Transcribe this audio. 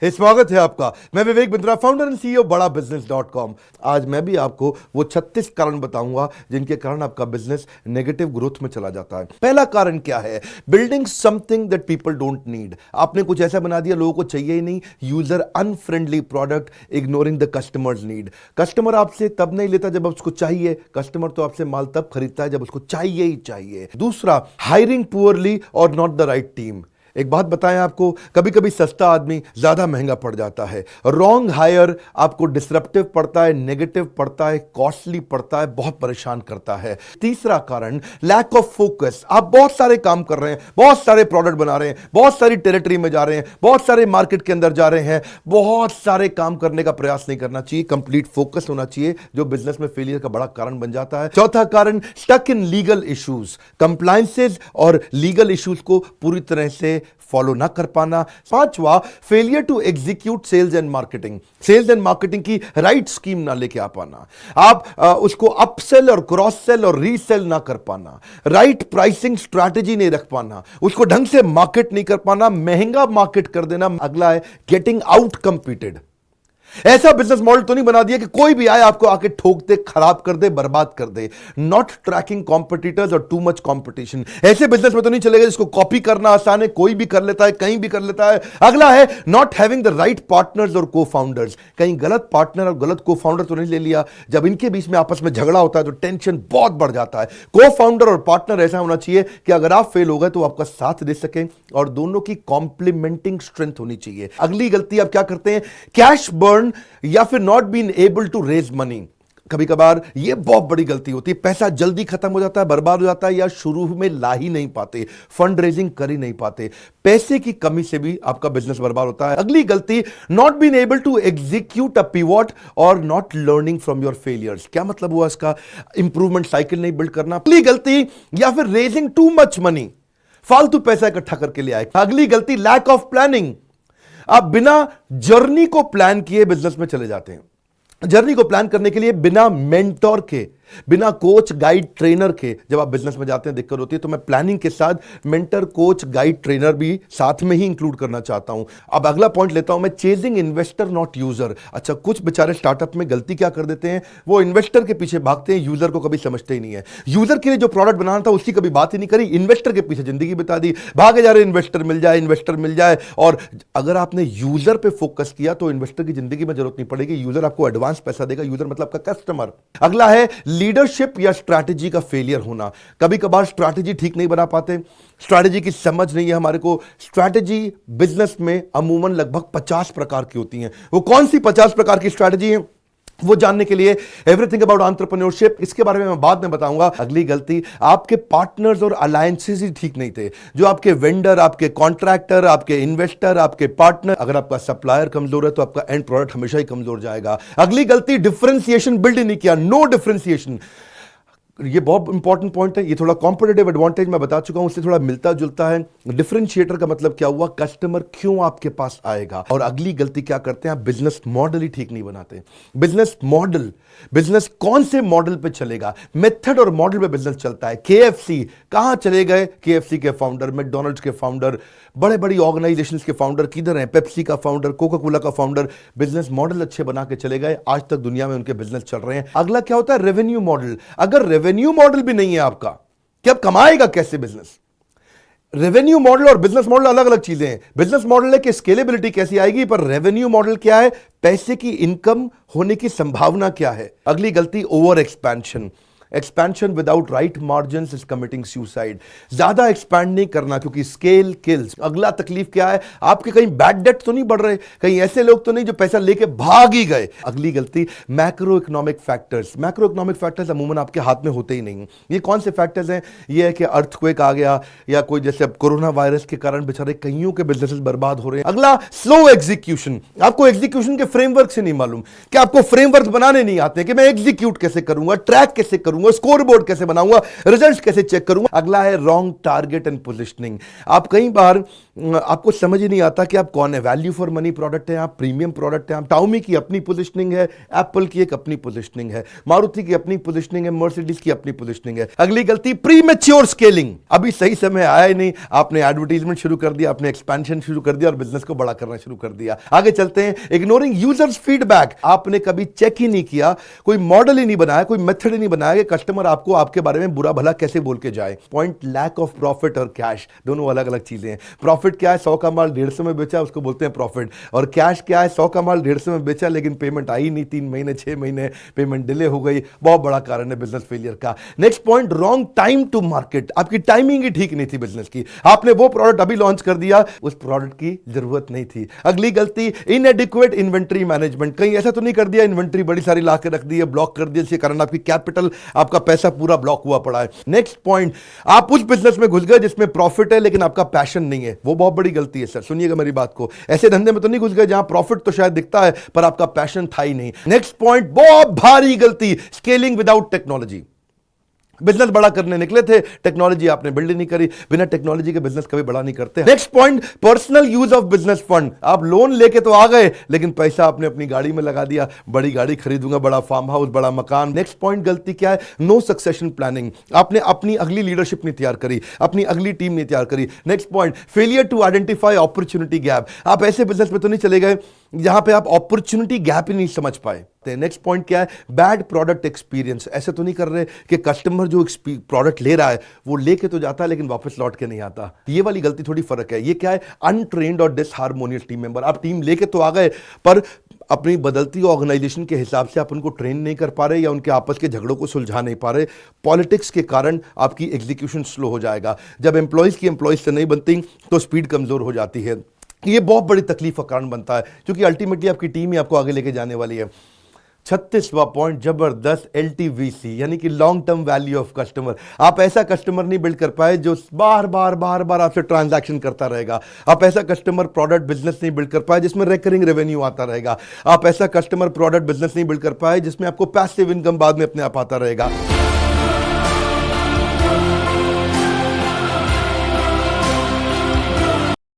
स्वागत है आपका। मैं Vivek Bindra, founder and CEO बड़ा बिजनेस.com। आज मैं भी आपको वो 36 कारण बताऊंगा जिनके कारण आपका बिजनेस नेगेटिव ग्रोथ में चला जाता है। पहला कारण क्या है? Building something that people don't need. आपने कुछ ऐसा बना दिया लोगों को चाहिए ही नहीं। User unfriendly product, ignoring the customers need. Customer आपसे तब नहीं लेता जब उसको चाहिए। कस्टमर तो आपसे माल तब खरीदता है जब उसको चाहिए ही चाहिए। दूसरा, हायरिंग पुअरली और नॉट द राइट टीम। एक बात बताएं आपको, कभी कभी सस्ता आदमी ज्यादा महंगा पड़ जाता है। रॉन्ग हायर आपको डिसरप्टिव पड़ता है, नेगेटिव पड़ता है, कॉस्टली पड़ता है, बहुत परेशान करता है। तीसरा कारण, लैक ऑफ फोकस। आप बहुत सारे काम कर रहे हैं, बहुत सारे प्रोडक्ट बना रहे हैं, बहुत सारी टेरिटरी में जा रहे हैं, बहुत सारे मार्केट के अंदर जा रहे हैं, बहुत सारे काम करने का प्रयास नहीं करना चाहिए। कंप्लीट फोकस होना चाहिए, जो बिजनेस में फेलियर का बड़ा कारण बन जाता है। चौथा कारण, stuck in legal issues. Compliances और लीगल इश्यूज को पूरी तरह से फॉलो ना कर पाना। पांचवा, failure to execute sales and marketing. Sales and marketing की राइट स्कीम ना लेके आ पाना। आप उसको अपसेल और क्रॉस सेल और रीसेल ना कर पाना। राइट प्राइसिंग स्ट्रैटेजी नहीं रख पाना। उसको ढंग से मार्केट नहीं कर पाना, महंगा मार्केट कर देना। अगला है गेटिंग आउट कंपीटेड। ऐसा बिजनेस मॉडल तो नहीं बना दिया कि कोई भी आए आपको आके ठोक दे, खराब कर दे, बर्बाद कर दे। नॉट ट्रैकिंग कॉम्पिटिटर्स और टू मच कॉम्पिटिशन। ऐसे बिजनेस में तो नहीं चलेगा जिसको कॉपी करना आसान है, कोई भी कर लेता है, कहीं भी कर लेता है। अगला है not having the right partners और को फाउंडर्स। कहीं गलत पार्टनर और गलत को फाउंडर तो नहीं ले लिया। जब इनके बीच में आपस में झगड़ा होता है तो टेंशन बहुत बढ़ जाता है। को फाउंडर और पार्टनर ऐसा होना चाहिए कि अगर आप फेल हो गए तो आपका साथ दे सकें और दोनों की कॉम्प्लीमेंटिंग स्ट्रेंथ होनी चाहिए। अगली गलती आप क्या करते हैं? कैश बर्न या फिर not been able to raise money. कभी कभार ये बहुत बड़ी गलती होती है। पैसा जल्दी खत्म हो जाता है, बर्बाद हो जाता है, या शुरू में ला ही नहीं पाते, फंड रेजिंग कर ही नहीं पाते। पैसे की कमी से भी आपका बिजनेस बर्बाद होता है। अगली गलती, not been able to execute a pivot और not learning from your failures. क्या मतलब हुआ इसका? इंप्रूवमेंट साइकिल नहीं बिल्ड करना। अगली गलती, या फिर रेजिंग टू मच मनी, फालतू पैसा इकट्ठा करके ले आए। अगली गलती, लैक ऑफ प्लानिंग। आप बिना जर्नी को प्लान किए बिजनेस में चले जाते हैं। जर्नी को प्लान करने के लिए बिना मेंटोर के, बिना कोच गाइड ट्रेनर के जब आप बिजनेस में जाते हैं दिक्कत होती है। तो मैं प्लानिंग के साथ मेंटर, कोच, गाइड, ट्रेनर भी साथ में ही इंक्लूड करना चाहता हूं। अब अगला पॉइंट लेता हूं मैं, चेजिंग इन्वेस्टर नॉट यूजर। अच्छा, कुछ बेचारे स्टार्टअप में गलती क्या कर देते हैं, वो इन्वेस्टर के पीछे भागते हैं, यूजर को कभी समझते ही नहीं है। यूजर के लिए जो प्रोडक्ट बनाना था उसकी कभी बात ही नहीं करी, इन्वेस्टर के पीछे जिंदगी बिता दी, भागे जा रहे इन्वेस्टर मिल जाए, इन्वेस्टर मिल जाए। और अगर आपने यूजर पे फोकस किया तो इन्वेस्टर की जिंदगी में जरूरत नहीं पड़ेगी। यूजर आपको एडवांस पैसा देगा। यूजर मतलब का कस्टमर। अगला है लीडरशिप या स्ट्रैटेजी का फेलियर होना। कभी कभार स्ट्रैटेजी ठीक नहीं बना पाते, स्ट्रैटेजी की समझ नहीं है हमारे को। स्ट्रैटेजी बिजनेस में अमूमन लगभग 50 प्रकार की होती हैं। वो कौन सी 50 प्रकार की स्ट्रैटेजी है वो जानने के लिए एवरीथिंग अबाउट एंटरप्रेन्योरशिप, इसके बारे में मैं बाद में बताऊंगा। अगली गलती, आपके पार्टनर्स और अलायंसेस ही ठीक नहीं थे। जो आपके वेंडर, आपके कॉन्ट्रैक्टर, आपके इन्वेस्टर, आपके पार्टनर, अगर आपका सप्लायर कमजोर है तो आपका एंड प्रोडक्ट हमेशा ही कमजोर जाएगा। अगली गलती, डिफरेंशिएशन बिल्ड नहीं किया, नो डिफरेंशिएशन। ये बहुत इंपॉर्टेंट पॉइंट है। ये थोड़ा कॉम्पिटिटिव एडवांटेज मैं बता चुका हूं, उससे थोड़ा मिलता जुलता है। डिफरेंशिएटर का मतलब क्या हुआ? कस्टमर क्यों आपके पास आएगा। और अगली गलती क्या करते हैं? आप बिजनेस मॉडल ही ठीक नहीं बनाते। बिजनेस मॉडल, बिजनेस कौन से मॉडल पे चलेगा, मेथड और मॉडल पे बिजनेस चलता है। केएफसी कहां चले गए? केएफसी के फाउंडर, मैकडॉनल्ड्स के फाउंडर, बड़े बड़ी ऑर्गेनाइजेशंस के फाउंडर किधर हैं? पेप्सी का फाउंडर, कोका कोला का फाउंडर। बिजनेस मॉडल अच्छे बना के चले गए, आज तक दुनिया में उनके बिजनेस चल रहे हैं। अगला क्या होता है? Revenue model. अगर रेवेन्यू मॉडल भी नहीं है आपका, कि अब कमाएगा कैसे बिजनेस? रेवेन्यू मॉडल और बिजनेस मॉडल अलग अलग चीजें हैं। बिजनेस मॉडल है कि स्केलेबिलिटी कैसी आएगी, पर रेवेन्यू मॉडल क्या है? पैसे की इनकम होने की संभावना क्या है। अगली गलती, over expansion. Expansion without right margins is committing suicide. ज्यादा एक्सपैंड नहीं करना क्योंकि स्केल किल्स। अगला तकलीफ क्या है? आपके कहीं बैड डेट तो नहीं बढ़ रहे, कहीं ऐसे लोग तो नहीं जो पैसा लेके भाग ही गए। अगली गलती, macro economic factors. Macro economic factors अमूमन आपके हाथ में होते ही नहीं। ये कौन से फैक्टर्स हैं? ये है कि अर्थक्वेक आ गया, या कोई जैसे अब कोरोना वायरस के कारण बेचारे कईयों के बिजनेसेस बर्बाद हो रहे हैं। अगला, स्लो एग्जीक्यूशन। आपको एग्जीक्यूशन के फ्रेमवर्क से नहीं मालूम, कि आपको फ्रेमवर्क बनाने नहीं आते कि मैं एग्जीक्यूट कैसे करूंगा, ट्रैक कैसे करूंगा, करूंगा, स्कोर बोर्ड कैसे बनाऊंगा, रिजल्ट कैसे चेक करूंगा। अगला है रॉन्ग टारगेट एंड पोजिशनिंग। आप कई बार आपको समझ ही नहीं आता कि आप कौन है। वैल्यू फॉर मनी प्रोडक्ट है, आप प्रीमियम प्रोडक्ट है, आप टाउमी की अपनी पोजिशनिंग है, एप्पल की एक अपनी पोजिशनिंग है, मारुति की अपनी पोजिशनिंग है, मर्सिडीज की अपनी पोजिशनिंग है। अगली गलती प्रीमेच्योर स्केलिंग। अभी सही समय आया ही नहीं, आपने एडवर्टाइजमेंट शुरू कर दिया, आपने एक्सपेंशन शुरू कर दिया और बिजनेस को बड़ा करना शुरू कर दिया। आगे चलते हैं, इग्नोरिंग यूजर्स फीडबैक। आपने कभी चेक ही नहीं किया, कोई मॉडल ही नहीं बनाया, कोई मेथड ही नहीं बनाया कि कस्टमर आपको आपके बारे में बुरा भला कैसे बोल के जाए। पॉइंट लैक ऑफ प्रॉफिट और कैश, दोनों अलग अलग चीजें हैं। प्रॉफिट क्या है, 100 का माल 150 में बेचा, उसको बोलते हैं प्रॉफिट। और कैश क्या है, 100 का माल 150 में बेचा लेकिन पेमेंट आई नहीं, 3 महीने 6 महीने पेमेंट डिले हो गई। बहुत बड़ा कारण है बिजनेस फेलियर का। Next point, wrong time to market. आपकी टाइमिंग ही ठीक नहीं थी बिजनेस की, आपने वो प्रोडक्ट अभी लॉन्च कर दिया, उस प्रोडक्ट की जरूरत नहीं थी। अगली गलती, इनएडिक्वेट इन्वेंट्री मैनेजमेंट। कहीं ऐसा तो नहीं कर दिया इन्वेंट्री बड़ी सारी ला के रख दी है, ब्लॉक कर दिया, जिसके कारण आपकी कैपिटल, आपका पैसा पूरा ब्लॉक हुआ पड़ा है। नेक्स्ट पॉइंट, आप उस बिजनेस में घुस गए जिसमें प्रॉफिट है लेकिन आपका पैशन नहीं है। वो बहुत बड़ी गलती है सर, सुनिएगा मेरी बात को। ऐसे धंधे में तो नहीं घुस गए जहां प्रॉफिट तो शायद दिखता है पर आपका पैशन था ही नहीं। नेक्स्ट पॉइंट, बहुत भारी गलती, स्केलिंग विदाउट टेक्नोलॉजी। बिजनेस बड़ा करने निकले थे, टेक्नोलॉजी आपने बिल्ड नहीं करी। बिना टेक्नोलॉजी के बिजनेस कभी बड़ा नहीं करते। Next point, personal use of business fund. आप लोन लेके तो आ गए लेकिन पैसा आपने अपनी गाड़ी में लगा दिया, बड़ी गाड़ी खरीदूंगा, बड़ा फार्म हाउस, बड़ा मकान। नेक्स्ट पॉइंट गलती क्या है, नो सक्सेशन प्लानिंग। आपने अपनी अगली लीडरशिप नहीं तैयार करी, अपनी अगली टीम नहीं तैयार करी। Next point, failure to identify opportunity gap. आप ऐसे बिजनेस में तो नहीं चले गए जहां पे आप अपॉर्चुनिटी गैप ही नहीं समझ पाए। नेक्स्ट पॉइंट क्या है, बैड प्रोडक्ट एक्सपीरियंस। ऐसे तो नहीं कर रहे कि कस्टमर जो प्रोडक्ट ले रहा है वो लेके तो जाता है लेकिन वापस लौट के नहीं आता। ये वाली गलती थोड़ी फर्क है। ये क्या है, अनट्रेन्ड और डिसहार्मोनियस टीम मेंबर। आप टीम लेके तो आ गए पर अपनी बदलती ऑर्गेनाइजेशन के हिसाब से आप उनको ट्रेन नहीं कर पा रहे या उनके आपस के झगड़ों को सुलझा नहीं पा रहे। पॉलिटिक्स के कारण आपकी एग्जीक्यूशन स्लो हो जाएगा। जब एम्प्लॉयज की एम्प्लॉयज से नहीं बनती तो स्पीड कमजोर हो जाती है। ये बहुत बड़ी तकलीफ का कारण बनता है क्योंकि अल्टीमेटली आपकी टीम ही आपको आगे लेके जाने वाली है। 36वां पॉइंट, जबरदस्त LTVC यानी कि long term value of customer. आप ऐसा कस्टमर नहीं बिल्ड कर पाए जो बार बार आपसे ट्रांजैक्शन करता रहेगा। आप ऐसा कस्टमर प्रोडक्ट बिजनेस नहीं बिल्ड कर पाए जिसमें रिकरिंग रेवेन्यू आता रहेगा। आप ऐसा कस्टमर प्रोडक्ट बिजनेस नहीं बिल्ड कर पाए जिसमें आपको पैसिव इनकम बाद में अपने आप आता रहेगा।